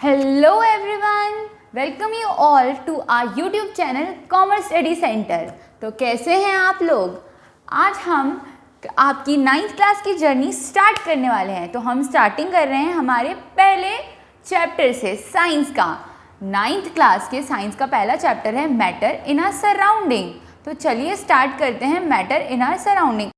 Hello everyone, welcome you all to our YouTube channel Commerce Study Center। तो कैसे हैं आप लोग। आज हम आपकी 9th क्लास की जर्नी स्टार्ट करने वाले हैं। तो हम स्टार्टिंग कर रहे हैं हमारे पहले चैप्टर से, साइंस का। 9th क्लास के साइंस का पहला चैप्टर है मैटर इन आवर सराउंडिंग। तो चलिए स्टार्ट करते हैं मैटर इन आवर सराउंडिंग।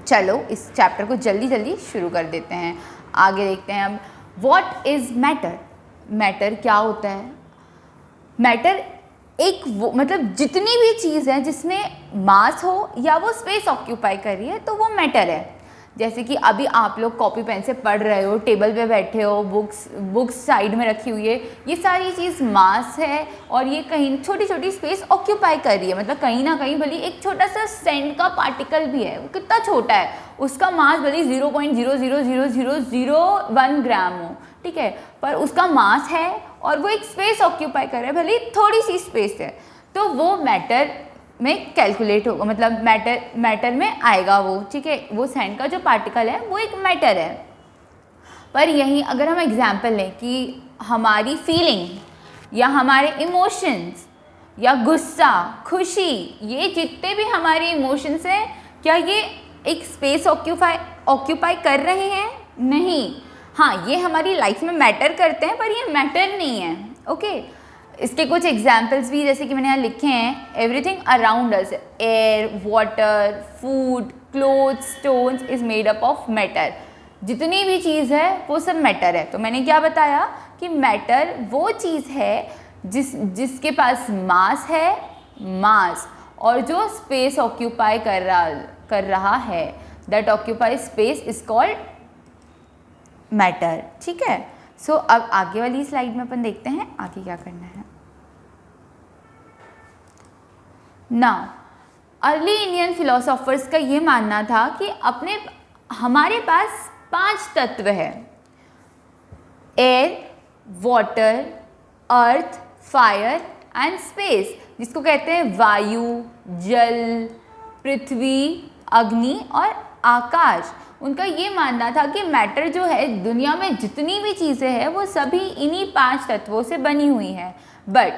चलो इस चैप्टर को जल्दी जल्दी शुरू कर देते हैं। आगे देखते हैं अब व्हाट इज़ मैटर। मैटर क्या होता है। मैटर एक मतलब जितनी भी चीज़ है जिसमें मास हो या वो स्पेस ऑक्यूपाई कर रही है तो वो मैटर है। जैसे कि अभी आप लोग कॉपी पेन से पढ़ रहे हो, टेबल पे बैठे हो, बुक्स साइड में रखी हुई है, ये सारी चीज़ मास है और ये कहीं छोटी छोटी स्पेस ऑक्यूपाई कर रही है। मतलब कहीं ना कहीं भले एक छोटा सा सेंट का पार्टिकल भी है, वो कितना छोटा है, उसका मास भले 0.0000001 ग्राम हो, ठीक है, पर उसका मास है और वो एक स्पेस ऑक्यूपाई कर रहा है, भले थोड़ी सी स्पेस है, तो वो मैटर में कैलकुलेट होगा, मतलब मैटर में आएगा वो, ठीक है। वो सैंड का जो पार्टिकल है वो एक मैटर है। पर यहीं अगर हम एग्जांपल लें कि हमारी फीलिंग या हमारे इमोशंस या गुस्सा, खुशी, ये जितने भी हमारे इमोशंस हैं, क्या ये एक स्पेस ऑक्यूपाई कर रहे हैं? नहीं। हाँ, ये हमारी लाइफ में मैटर करते हैं पर ये मैटर नहीं है। ओके, इसके कुछ एग्जाम्पल्स भी जैसे कि मैंने यहाँ लिखे हैं। Everything around us, air, water, food, clothes, stones is made up of matter. जितनी भी चीज़ है वो सब मैटर है। तो मैंने क्या बताया कि मैटर वो चीज़ है जिसके पास मास है, मास, और जो स्पेस ऑक्यूपाई कर रहा है, that occupy space is called matter, ठीक है। सो अब आगे वाली स्लाइड में अपन देखते हैं आगे क्या करना है। नाउ अर्ली इंडियन फिलोसोफर्स का ये मानना था कि हमारे पास 5 तत्व है, air, water, earth, fire and space, जिसको कहते हैं वायु, जल, पृथ्वी, अग्नि और आकाश। उनका ये मानना था कि मैटर जो है, दुनिया में जितनी भी चीज़ें हैं वो सभी इन्हीं 5 तत्वों से बनी हुई हैं। बट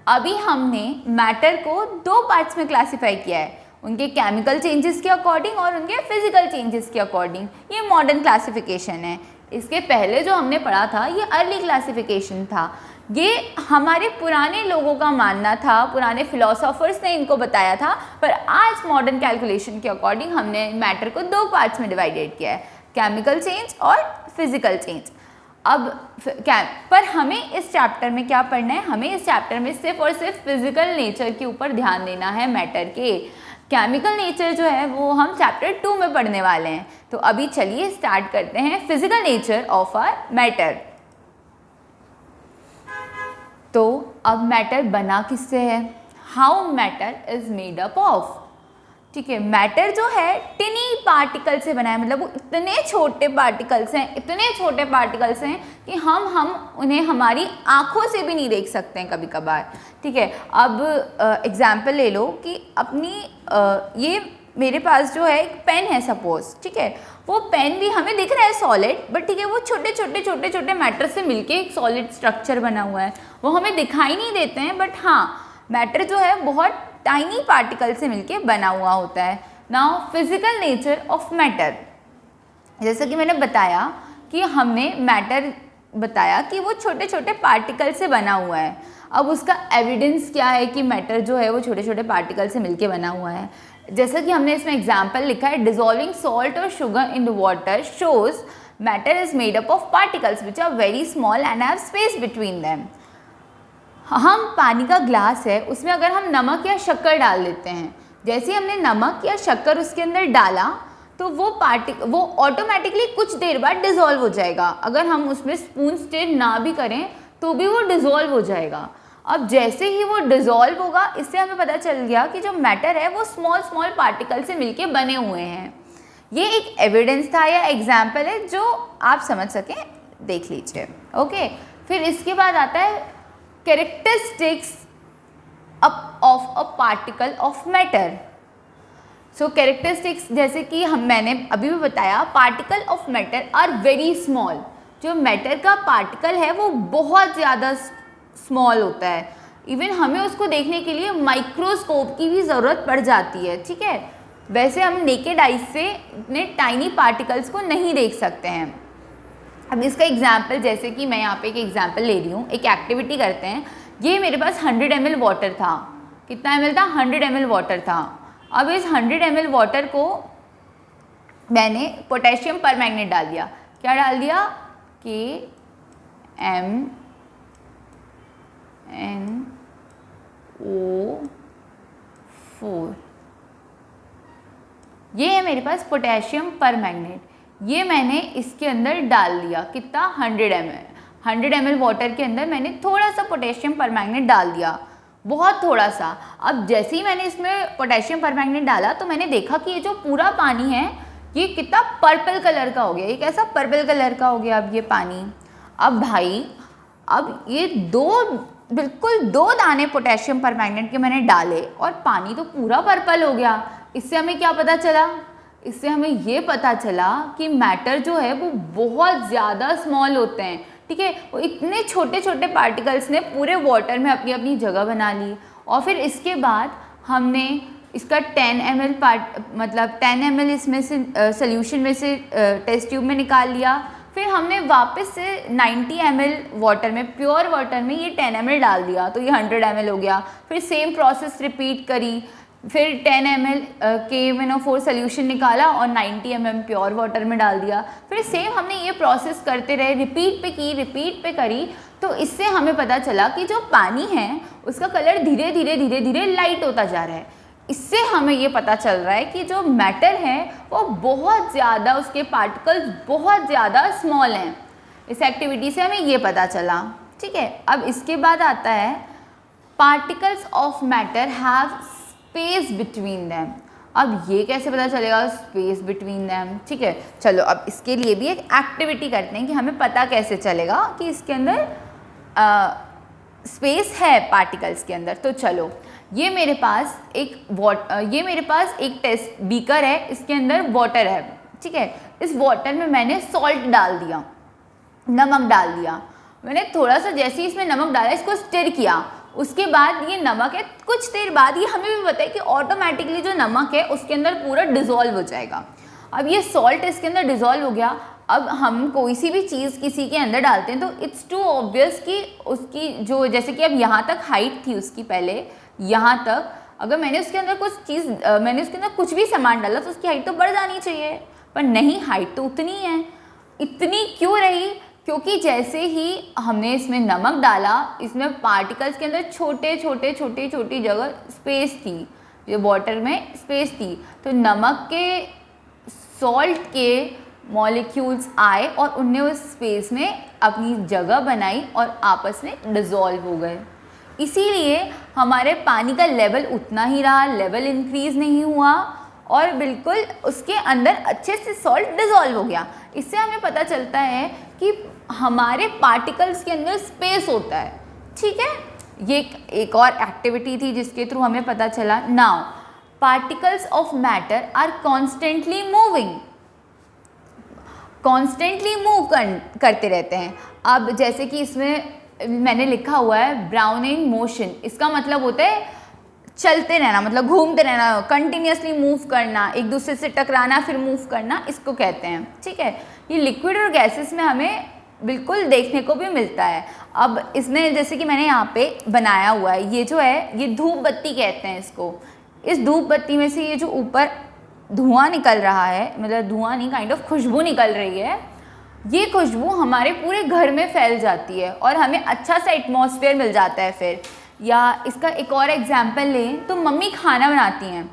अभी हमने मैटर को 2 पार्ट्स में क्लासिफाई किया है, उनके केमिकल चेंजेस के अकॉर्डिंग और उनके फिजिकल चेंजेस के अकॉर्डिंग। ये मॉडर्न क्लासिफिकेशन है। इसके पहले जो हमने पढ़ा था ये अर्ली क्लासिफिकेशन था। ये हमारे पुराने लोगों का मानना था, पुराने फिलोसोफर्स ने इनको बताया था, पर आज मॉडर्न कैलकुलेशन के अकॉर्डिंग हमने मैटर को 2 पार्ट्स में डिवाइडेड किया है, केमिकल चेंज और फिजिकल चेंज। अब पर हमें इस चैप्टर में क्या पढ़ना है, हमें इस चैप्टर में सिर्फ और सिर्फ फिजिकल नेचर के ऊपर ध्यान देना है मैटर के। केमिकल नेचर जो है वो हम चैप्टर 2 में पढ़ने वाले हैं। तो अभी चलिए स्टार्ट करते हैं physical nature of our matter. तो अब मैटर बना किससे है, how matter is made up of, ठीक है। मैटर जो है टिनी पार्टिकल से बना है, मतलब वो इतने छोटे पार्टिकल्स हैं, इतने छोटे पार्टिकल्स हैं कि हम उन्हें हमारी आंखों से भी नहीं देख सकते हैं कभी कभार, ठीक है। अब एग्जाम्पल ले लो कि ये मेरे पास जो है एक पेन है सपोज, ठीक है। वो पेन भी हमें दिख रहा है सॉलिड, बट ठीक है, वो छोटे छोटे मैटर से मिलके एक सॉलिड स्ट्रक्चर बना हुआ है, वो हमें दिखाई नहीं देते हैं, बट हाँ, मैटर जो है बहुत टाइनी पार्टिकल से मिलके बना हुआ होता है। Now physical nature of matter, जैसा कि मैंने बताया कि हमने मैटर बताया कि वो छोटे छोटे पार्टिकल से बना हुआ है। अब उसका एविडेंस क्या है कि मैटर जो है वो छोटे छोटे पार्टिकल से मिलके बना हुआ है। जैसा कि हमने इसमें एग्जाम्पल लिखा है, डिजोल्विंग सॉल्ट और sugar in the water shows matter is made up of particles which are very small and have space between them. हम पानी का ग्लास है, उसमें अगर हम नमक या शक्कर डाल देते हैं, जैसे ही हमने नमक या शक्कर उसके अंदर डाला तो वो ऑटोमेटिकली कुछ देर बाद डिज़ोल्व हो जाएगा। अगर हम उसमें स्पून स्टिर ना भी करें तो भी वो डिज़ोल्व हो जाएगा। अब जैसे ही वो डिज़ोल्व होगा, इससे हमें पता चल गया कि जो मैटर है वो स्मॉल पार्टिकल से मिलके बने हुए हैं। ये एक एविडेंस था या एग्जाम्पल है जो आप समझ सकें, देख लीजिए। ओके, फिर इसके बाद आता है characteristics of a particle of matter. So characteristics जैसे कि मैंने अभी भी बताया, particle of matter are very small. जो मैटर का पार्टिकल है वो बहुत ज़्यादा स्मॉल होता है, इवन हमें उसको देखने के लिए माइक्रोस्कोप की भी ज़रूरत पड़ जाती है, ठीक है। वैसे हम नेकेड आइज से इतने टाइनी पार्टिकल्स को नहीं देख सकते हैं। अब इसका एग्जाम्पल, जैसे कि मैं यहाँ पे एक एग्जाम्पल ले रही हूँ, एक एक्टिविटी करते हैं। ये मेरे पास 100 ml वाटर था। कितना ml था? 100 ml वाटर था। अब इस 100 ml वाटर को मैंने पोटेशियम परमैंगनेट डाल दिया। क्या डाल दिया? KMnO4। ये है मेरे पास पोटेशियम परमैंगनेट। ये मैंने इसके अंदर डाल दिया। कितना? 100 ml वाटर के अंदर मैंने थोड़ा सा पोटेशियम परमैंगनेट डाल दिया, बहुत थोड़ा सा। अब जैसे ही मैंने इसमें पोटेशियम परमैंगनेट डाला तो मैंने देखा कि ये जो पूरा पानी है ये कितना पर्पल कलर का हो गया। ये कैसा पर्पल कलर का हो गया अब ये पानी। अब भाई, अब ये बिल्कुल दो दाने पोटेशियम परमैंगनेट के मैंने डाले और पानी तो पूरा पर्पल हो गया। इससे हमें क्या पता चला? इससे हमें ये पता चला कि मैटर जो है वो बहुत ज़्यादा स्मॉल होते हैं, ठीक है। वो इतने छोटे छोटे पार्टिकल्स ने पूरे वाटर में अपनी अपनी जगह बना ली। और फिर इसके बाद हमने इसका 10 ml इसमें से सोल्यूशन में से टेस्ट ट्यूब में निकाल लिया। फिर हमने वापस से 90 ml वाटर में, प्योर वाटर में ये 10 ml डाल दिया, तो ये 100 ml हो गया। फिर सेम प्रोसेस रिपीट करी। फिर 10 ml KMnO4 सोल्यूशन निकाला और 90 ml प्योर वाटर में डाल दिया। फिर सेम हमने ये प्रोसेस करते रहे, रिपीट पे करी। तो इससे हमें पता चला कि जो पानी है उसका कलर धीरे धीरे लाइट होता जा रहा है। इससे हमें ये पता चल रहा है कि जो मैटर है वो बहुत ज़्यादा, उसके पार्टिकल्स बहुत ज़्यादा स्मॉल हैं। इस एक्टिविटी से हमें ये पता चला, ठीक है। अब इसके बाद आता है particles of matter have space between them. अब ये कैसे पता चलेगा स्पेस बिटवीन दैम, ठीक है। चलो अब इसके लिए भी एक एक्टिविटी करते हैं कि हमें पता कैसे चलेगा कि इसके अंदर स्पेस है पार्टिकल्स के अंदर। तो चलो, ये मेरे पास एक टेस्ट बीकर है, इसके अंदर वाटर है, ठीक है। इस वाटर में मैंने सॉल्ट डाल दिया, नमक डाल दिया। मैंने थोड़ा सा जैसे ही इसमें नमक डाला, इसको स्टिर किया। उसके बाद ये नमक है, कुछ देर बाद ये हमें भी पता है कि ऑटोमेटिकली जो नमक है उसके अंदर पूरा डिज़ोल्व हो जाएगा। अब ये सॉल्ट इसके अंदर डिज़ोल्व हो गया। अब हम कोई सी भी चीज़ किसी के अंदर डालते हैं तो इट्स टू ऑब्वियस कि उसकी जो, जैसे कि अब यहाँ तक हाइट थी उसकी, पहले यहाँ तक अगर मैंने उसके अंदर कुछ भी सामान डाला तो उसकी हाइट तो बढ़ जानी चाहिए, पर नहीं, हाइट तो उतनी है। इतनी क्यों रही? क्योंकि जैसे ही हमने इसमें नमक डाला, इसमें पार्टिकल्स के अंदर छोटी जगह स्पेस थी, जो वाटर में स्पेस थी, तो नमक के, सॉल्ट के मॉलिक्यूल्स आए और उनने उस स्पेस में अपनी जगह बनाई और आपस में डिज़ोल्व हो गए। इसीलिए हमारे पानी का लेवल उतना ही रहा, लेवल इंक्रीज़ नहीं हुआ और बिल्कुल उसके अंदर अच्छे से सॉल्ट डिज़ोल्व हो गया। इससे हमें पता चलता है कि हमारे पार्टिकल्स के अंदर स्पेस होता है, ठीक है। ये एक और एक्टिविटी थी जिसके थ्रू हमें पता चला। Now particles of matter are constantly moving, constantly move करते रहते हैं। अब जैसे कि इसमें मैंने लिखा हुआ है ब्राउनिंग मोशन, इसका मतलब होता है चलते रहना, मतलब घूमते रहना, कंटिन्यूसली मूव करना, एक दूसरे से टकराना फिर मूव करना, इसको कहते हैं, ठीक है। ये लिक्विड और गैसेस में हमें बिल्कुल देखने को भी मिलता है। अब इसमें जैसे कि मैंने यहाँ पे बनाया हुआ है, ये जो है ये धूप बत्ती कहते हैं इसको। इस धूप बत्ती में से ये जो ऊपर धुआं निकल रहा है, मतलब धुआं नहीं, काइंड ऑफ खुशबू निकल रही है, ये खुशबू हमारे पूरे घर में फैल जाती है और हमें अच्छा सा एटमॉस्फेयर मिल जाता है फिर। या इसका एक और एग्जांपल लें तो मम्मी खाना बनाती हैं,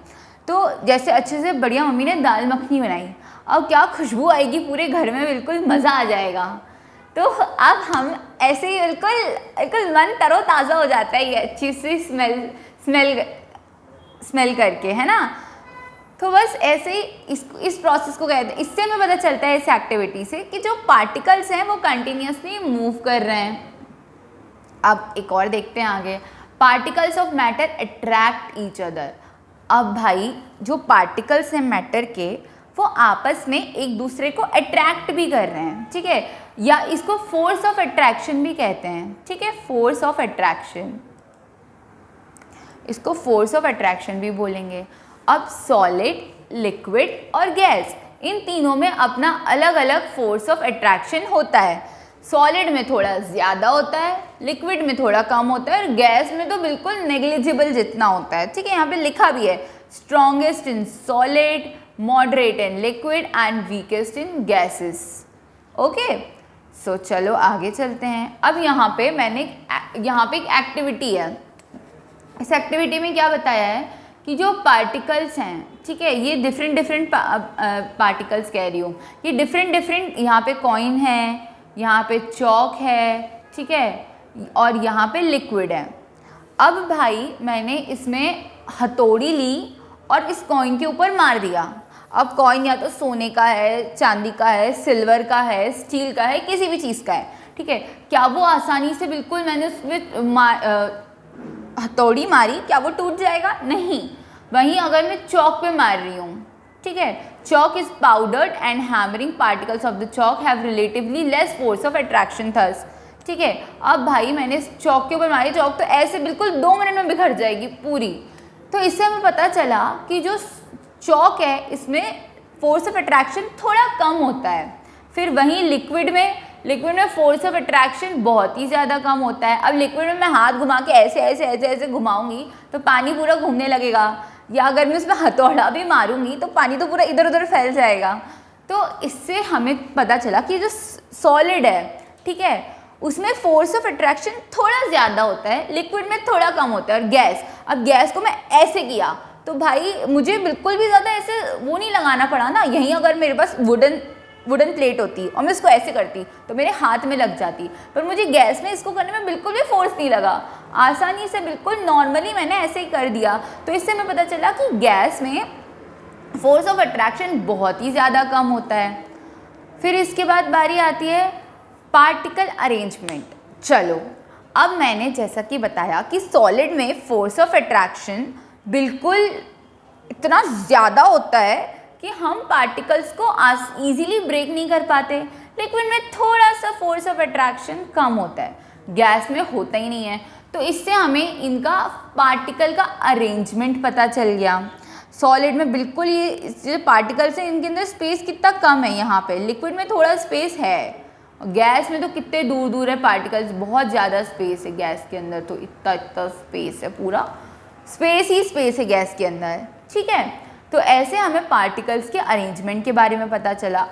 तो जैसे अच्छे से बढ़िया मम्मी ने दाल मखनी बनाई, अब क्या खुशबू आएगी पूरे घर में, बिल्कुल मज़ा आ जाएगा। तो अब हम ऐसे ही बिल्कुल मन तरोताज़ा हो जाता है ये अच्छी सी स्मेल करके, है ना। तो बस ऐसे ही इस प्रोसेस को कहते हैं। इससे हमें पता चलता है इस एक्टिविटी से कि जो पार्टिकल्स हैं वो कंटिन्यूसली मूव कर रहे हैं। अब एक और देखते हैं आगे, particles of matter attract each other. अब भाई जो पार्टिकल्स हैं मैटर के वो आपस में एक दूसरे को अट्रैक्ट भी कर रहे हैं, ठीक है, या इसको फोर्स ऑफ अट्रैक्शन भी कहते हैं, ठीक है, फोर्स ऑफ अट्रैक्शन, इसको फोर्स ऑफ अट्रैक्शन भी बोलेंगे। अब सॉलिड, लिक्विड और गैस, इन तीनों में अपना अलग अलग फोर्स ऑफ अट्रैक्शन होता है। सॉलिड में थोड़ा ज़्यादा होता है, लिक्विड में थोड़ा कम होता है और गैस में तो बिल्कुल नेग्लिजिबल जितना होता है, ठीक है। यहाँ पे लिखा भी है strongest in solid, moderate in liquid and weakest in gases. Okay, so चलो आगे चलते हैं। अब यहाँ पे एक एक्टिविटी है। इस एक्टिविटी में क्या बताया है कि जो पार्टिकल्स हैं, ठीक है, ये डिफरेंट पार्टिकल्स कह रही हूँ, ये डिफरेंट यहाँ पे कॉइन है, यहाँ पे चौक है, ठीक है, और यहाँ पे लिक्विड है। अब भाई मैंने इसमें हथौड़ी ली और इस कॉइन के ऊपर मार दिया। अब कॉइन या तो सोने का है, चांदी का है, सिल्वर का है, स्टील का है, किसी भी चीज़ का है, ठीक है। क्या वो आसानी से बिल्कुल मैंने उसमें हथौड़ी मारी, क्या वो टूट जाएगा? नहीं। वहीं अगर मैं चौक पे मार रही हूँ, ठीक है, chalk is powdered and hammering particles of the chalk have relatively less force of attraction thus, ठीक है। अब भाई मैंने चौक के ऊपर मारी, चौक तो ऐसे बिल्कुल 2 मिनट में बिखर जाएगी पूरी। तो इससे हमें पता चला कि जो चौक है इसमें फोर्स ऑफ अट्रैक्शन थोड़ा कम होता है। फिर वहीं लिक्विड में फोर्स ऑफ अट्रैक्शन बहुत ही ज़्यादा कम होता है। अब लिक्विड में मैं हाथ घुमा के ऐसे ऐसे ऐसे ऐसे घुमाऊंगी तो पानी पूरा घूमने लगेगा, या अगर मैं उसमें हथौड़ा भी मारूंगी तो पानी तो पूरा इधर उधर फैल जाएगा। तो इससे हमें पता चला कि जो सॉलिड है, ठीक है, उसमें फोर्स ऑफ अट्रैक्शन थोड़ा ज़्यादा होता है, लिक्विड में थोड़ा कम होता है। और गैस, अब गैस को मैं ऐसे किया तो भाई मुझे बिल्कुल भी ज़्यादा ऐसे वो नहीं लगाना पड़ा ना। यहीं अगर मेरे पास वुडन प्लेट होती और मैं इसको ऐसे करती तो मेरे हाथ में लग जाती, पर मुझे गैस में इसको करने में बिल्कुल भी फोर्स नहीं लगा, आसानी से बिल्कुल नॉर्मली मैंने ऐसे ही कर दिया। तो इससे हमें पता चला कि गैस में फोर्स ऑफ अट्रैक्शन बहुत ही ज़्यादा कम होता है। फिर इसके बाद बारी आती है पार्टिकल अरेंजमेंट। चलो, अब मैंने जैसा कि बताया कि सॉलिड में फोर्स ऑफ अट्रैक्शन बिल्कुल इतना ज़्यादा होता है कि हम पार्टिकल्स को ईजिली ब्रेक नहीं कर पाते। लिक्विड में थोड़ा सा फोर्स ऑफ अट्रैक्शन कम होता है, गैस में होता ही नहीं है। तो इससे हमें इनका पार्टिकल का अरेंजमेंट पता चल गया। सॉलिड में बिल्कुल ये जो पार्टिकल्स हैं इनके अंदर स्पेस कितना कम है यहाँ पे, लिक्विड में थोड़ा स्पेस है, गैस में तो कितने दूर दूर है पार्टिकल्स, बहुत ज़्यादा स्पेस है गैस के अंदर, तो इतना स्पेस है, पूरा स्पेस ही स्पेस है गैस के अंदर, ठीक है। तो ऐसे हमें पार्टिकल्स के अरेंजमेंट के बारे में पता चला।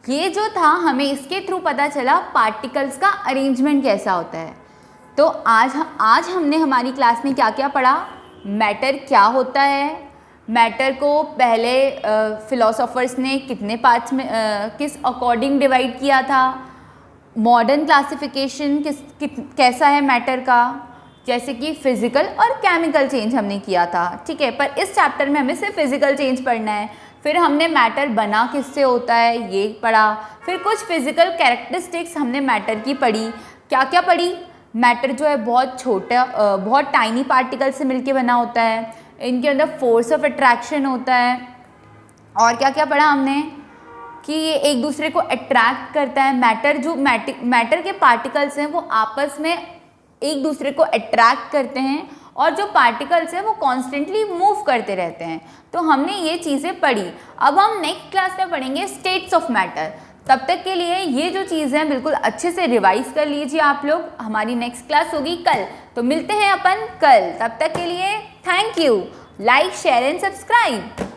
ये जो था हमें इसके थ्रू पता चला पार्टिकल्स का अरेंजमेंट कैसा होता है। तो आज हमने हमारी क्लास में क्या क्या पढ़ा, मैटर क्या होता है, मैटर को पहले फिलोसोफर्स ने कितने पार्ट्स में किस अकॉर्डिंग डिवाइड किया था, मॉडर्न क्लासिफिकेशन कैसा है मैटर का, जैसे कि फिजिकल और केमिकल चेंज हमने किया था, ठीक है। पर इस चैप्टर में हमें सिर्फ फिजिकल चेंज पढ़ना है। फिर हमने मैटर बना किससे होता है ये पढ़ा। फिर कुछ फिजिकल कैरेक्टरिस्टिक्स हमने मैटर की पढ़ी। क्या क्या पढ़ी, मैटर जो है बहुत छोटा, बहुत टाइनी पार्टिकल से मिलके बना होता है, इनके अंदर फोर्स ऑफ अट्रैक्शन होता है, और क्या क्या पढ़ा हमने कि ये एक दूसरे को अट्रैक्ट करता है। मैटर के पार्टिकल्स हैं वो आपस में एक दूसरे को अट्रैक्ट करते हैं, और जो पार्टिकल्स हैं वो कॉन्स्टेंटली मूव करते रहते हैं। तो हमने ये चीज़ें पढ़ी। अब हम नेक्स्ट क्लास में पढ़ेंगे स्टेट्स ऑफ मैटर। तब तक के लिए ये जो चीज़ें हैं बिल्कुल अच्छे से रिवाइज कर लीजिए आप लोग। हमारी नेक्स्ट क्लास होगी कल, तो मिलते हैं अपन कल। तब तक के लिए thank you. Like, share and subscribe.